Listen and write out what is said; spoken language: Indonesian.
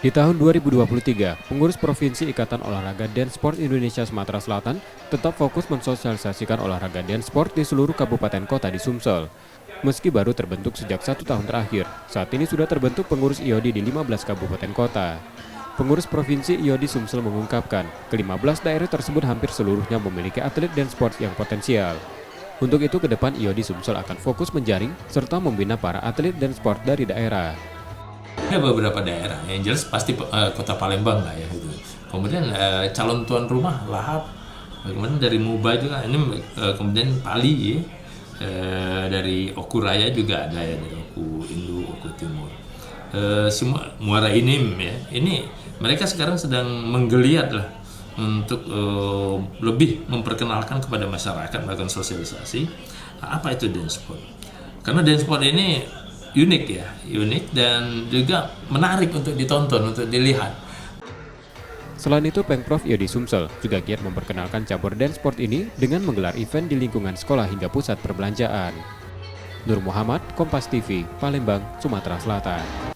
Di tahun 2023, pengurus Provinsi Ikatan Olahraga dan Sport Indonesia Sumatera Selatan tetap fokus mensosialisasikan olahraga dan sport di seluruh kabupaten kota di Sumsel. Meski baru terbentuk sejak 1 tahun terakhir, saat ini sudah terbentuk pengurus IODI di 15 kabupaten kota. Pengurus Provinsi IODI Sumsel mengungkapkan, ke-15 daerah tersebut hampir seluruhnya memiliki atlet dan sport yang potensial. Untuk itu, ke depan IODI Sumsel akan fokus menjaring serta membina para atlet dan sport dari daerah. Ada beberapa daerah yang jelas pasti kota Palembang lah ya gitu. Kemudian calon tuan rumah Lahap, kemudian dari Muba juga ini, kemudian Pali ya, dari Oku Raya juga ada ya, dari Oku Indo, Oku Timur. Semua Muara Inim ya, ini mereka sekarang sedang menggeliat lah untuk lebih memperkenalkan kepada masyarakat, melakukan sosialisasi apa itu dance sport. Karena dance sport ini unik dan juga menarik untuk ditonton, untuk dilihat. Selain itu, Pemprov IODI Sumsel juga giat memperkenalkan cabur dance sport ini dengan menggelar event di lingkungan sekolah hingga pusat perbelanjaan. Nur Muhammad, Kompas TV, Palembang, Sumatera Selatan.